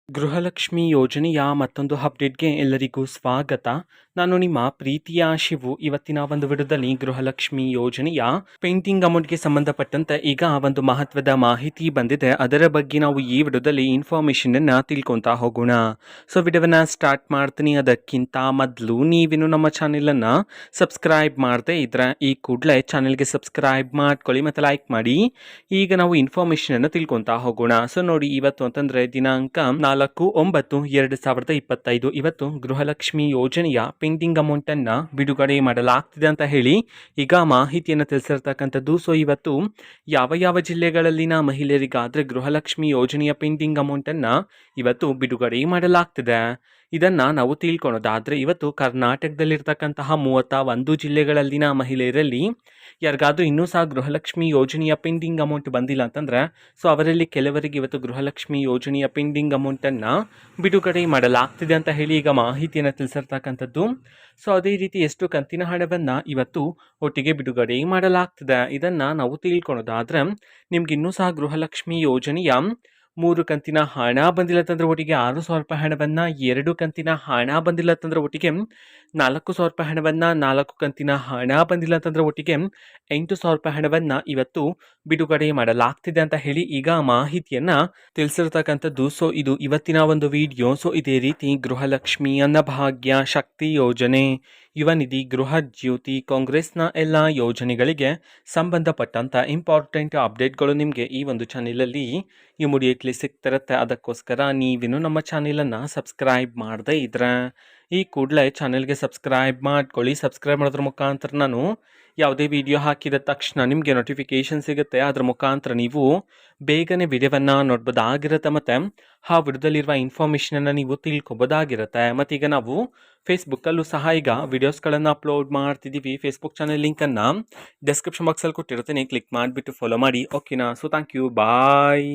ಗೃಹಲಕ್ಷ್ಮಿ ಯೋಜನೆಯ ಮತ್ತೊಂದು ಅಪ್ಡೇಟ್‌ಗೆ ಎಲ್ಲರಿಗೂ ಸ್ವಾಗತ. ನಾನು ನಿಮ್ಮ ಪ್ರೀತಿಯ ಶಿವು. ಇವತ್ತಿನ ಒಂದು ವಿಡಿಯೋದಲ್ಲಿ ಗೃಹಲಕ್ಷ್ಮಿ ಯೋಜನೆಯ ಪೆಂಡಿಂಗ್ ಅಮೌಂಟ್‌ಗೆ ಸಂಬಂಧಪಟ್ಟಂತೆ ಈಗ ಒಂದು ಮಹತ್ವದ ಮಾಹಿತಿ ಬಂದಿದೆ. ಅದರ ಬಗ್ಗೆ ನಾವು ಈ ವಿಡಿಯೋದಲ್ಲಿ ಇನ್ಫಾರ್ಮೇಷನನ್ನು ತಿಳ್ಕೊತಾ ಹೋಗೋಣ. ಸೊ ವಿಡಿಯೋವನ್ನು ಸ್ಟಾರ್ಟ್ ಮಾಡ್ತೀನಿ. ಅದಕ್ಕಿಂತ ಮೊದಲು ನೀವಿನ್ನು ನಮ್ಮ ಚಾನೆಲನ್ನು ಸಬ್ಸ್ಕ್ರೈಬ್ ಮಾಡದೇ ಇದ್ರೆ ಈ ಕೂಡಲೇ ಚಾನೆಲ್ಗೆ ಸಬ್ಸ್ಕ್ರೈಬ್ ಮಾಡ್ಕೊಳ್ಳಿ ಮತ್ತು ಲೈಕ್ ಮಾಡಿ. ಈಗ ನಾವು ಇನ್ಫಾರ್ಮೇಷನನ್ನು ತಿಳ್ಕೊತಾ ಹೋಗೋಣ. ಸೊ ನೋಡಿ, ಇವತ್ತು ಅಂತಂದರೆ ದಿನಾಂಕ 4/9/2025 ಇವತ್ತು ಗೃಹಲಕ್ಷ್ಮಿ ಯೋಜನೆಯ ಪೆಂಡಿಂಗ್ ಅಮೌಂಟನ್ನು ಬಿಡುಗಡೆ ಮಾಡಲಾಗ್ತಿದೆ ಅಂತ ಹೇಳಿ ಈಗ ಮಾಹಿತಿಯನ್ನು ತಿಳಿಸಿರ್ತಕ್ಕಂಥದ್ದು. ಸೊ ಇವತ್ತು ಯಾವ ಜಿಲ್ಲೆಗಳಲ್ಲಿನ ಮಹಿಳೆಯರಿಗಾದರೆ ಗೃಹಲಕ್ಷ್ಮಿ ಯೋಜನೆಯ ಪೆಂಡಿಂಗ್ ಅಮೌಂಟನ್ನು ಇವತ್ತು ಬಿಡುಗಡೆ ಮಾಡಲಾಗ್ತಿದೆ ಇದನ್ನು ನಾವು ತಿಳ್ಕೊಳೋದಾದರೆ, ಇವತ್ತು ಕರ್ನಾಟಕದಲ್ಲಿರ್ತಕ್ಕಂತಹ 31 ಜಿಲ್ಲೆಗಳಲ್ಲಿನ ಮಹಿಳೆಯರಲ್ಲಿ ಯಾರಿಗಾದ್ರೂ ಇನ್ನೂ ಸಹ ಗೃಹಲಕ್ಷ್ಮಿ ಯೋಜನೆಯ ಪೆಂಡಿಂಗ್ ಅಮೌಂಟ್ ಬಂದಿಲ್ಲ ಅಂತಂದರೆ, ಸೊ ಅವರಲ್ಲಿ ಕೆಲವರಿಗೆ ಇವತ್ತು ಗೃಹಲಕ್ಷ್ಮಿ ಯೋಜನೆಯ ಪೆಂಡಿಂಗ್ ಅಮೌಂಟನ್ನು ಬಿಡುಗಡೆ ಮಾಡಲಾಗ್ತಿದೆ ಅಂತ ಹೇಳಿ ಈಗ ಮಾಹಿತಿಯನ್ನು ತಿಳಿಸಿರ್ತಕ್ಕಂಥದ್ದು. ಸೊ ಅದೇ ರೀತಿ ಎಷ್ಟು ಕಂತಿನ ಹಣವನ್ನು ಇವತ್ತು ಒಟ್ಟಿಗೆ ಬಿಡುಗಡೆ ಮಾಡಲಾಗ್ತಿದೆ ಇದನ್ನು ನಾವು ತಿಳ್ಕೊಳೋದಾದರೆ, ನಿಮ್ಗೆ ಇನ್ನೂ ಸಹ ಗೃಹಲಕ್ಷ್ಮಿ ಯೋಜನೆಯ 3 ಕಂತಿನ ಹಣ ಬಂದಿಲ್ಲ ಅಂತಂದರೆ ಒಟ್ಟಿಗೆ 6,000 ರೂಪಾಯಿ ಹಣವನ್ನು, 2 ಕಂತಿನ ಹಣ ಬಂದಿಲ್ಲ ಅಂತಂದರೆ ಒಟ್ಟಿಗೆ 4,000 ರೂಪಾಯಿ ಹಣವನ್ನು, 4 ಕಂತಿನ ಹಣ ಬಂದಿಲ್ಲ ಅಂತಂದರೆ ಒಟ್ಟಿಗೆ 8,000 ರೂಪಾಯಿ ಹಣವನ್ನು ಇವತ್ತು ಬಿಡುಗಡೆ ಮಾಡಲಾಗ್ತಿದೆ ಅಂತ ಹೇಳಿ ಈಗ ಮಾಹಿತಿಯನ್ನು ತಿಳಿಸಿರ್ತಕ್ಕಂಥದ್ದು. ಸೊ ಇದು ಇವತ್ತಿನ ಒಂದು ವಿಡಿಯೋ. ಸೊ ಇದೇ ರೀತಿ ಗೃಹಲಕ್ಷ್ಮಿ, ಅನ್ನಭಾಗ್ಯ, ಶಕ್ತಿ ಯೋಜನೆ, ಯುವ ನಿಧಿ, ಗೃಹ ಜ್ಯೋತಿ, ಕಾಂಗ್ರೆಸ್ನ ಎಲ್ಲ ಯೋಜನೆಗಳಿಗೆ ಸಂಬಂಧಪಟ್ಟಂಥ ಇಂಪಾರ್ಟೆಂಟ್ ಅಪ್ಡೇಟ್ಗಳು ನಿಮಗೆ ಈ ಒಂದು ಚಾನೆಲಲ್ಲಿ ಇಮಿಡಿಯೇಟ್ಲಿ ಸಿಗ್ತಿರುತ್ತೆ. ಅದಕ್ಕೋಸ್ಕರ ನೀವಿನ್ನು ನಮ್ಮ ಚಾನೆಲನ್ನು ಸಬ್ಸ್ಕ್ರೈಬ್ ಮಾಡದೇ ಇದ್ರೆ ಈ ಕೂಡಲೇ ಚಾನೆಲ್ಗೆ ಸಬ್ಸ್ಕ್ರೈಬ್ ಮಾಡ್ಕೊಳ್ಳಿ. ಸಬ್ಸ್ಕ್ರೈಬ್ ಮಾಡೋದ್ರ ಮುಖಾಂತರ ನಾನು ಯಾವುದೇ ವಿಡಿಯೋ ಹಾಕಿದ ತಕ್ಷಣ ನಿಮಗೆ ನೋಟಿಫಿಕೇಷನ್ ಸಿಗುತ್ತೆ. ಅದರ ಮುಖಾಂತರ ನೀವು ಬೇಗನೆ ವಿಡಿಯೋವನ್ನು ನೋಡ್ಬೋದಾಗಿರುತ್ತೆ ಮತ್ತು ಆ ವಿಡಿಯೋದಲ್ಲಿರುವ ಇನ್ಫಾರ್ಮೇಷನನ್ನು ನೀವು ತಿಳ್ಕೊಬೋದಾಗಿರುತ್ತೆ. ಮತ್ತೀಗ ನಾವು ಫೇಸ್ಬುಕ್ಕಲ್ಲೂ ಸಹ ಈಗ ವಿಡಿಯೋಸ್ಗಳನ್ನು ಅಪ್ಲೋಡ್ ಮಾಡ್ತಿದ್ದೀವಿ. ಫೇಸ್ಬುಕ್ ಚಾನೆಲ್ ಲಿಂಕನ್ನು ಡಿಸ್ಕ್ರಿಪ್ಷನ್ ಬಾಕ್ಸಲ್ಲಿ ಕೊಟ್ಟಿರ್ತೀನಿ, ಕ್ಲಿಕ್ ಮಾಡಿಬಿಟ್ಟು ಫಾಲೋ ಮಾಡಿ. ಓಕೆನಾ? So thank you, bye.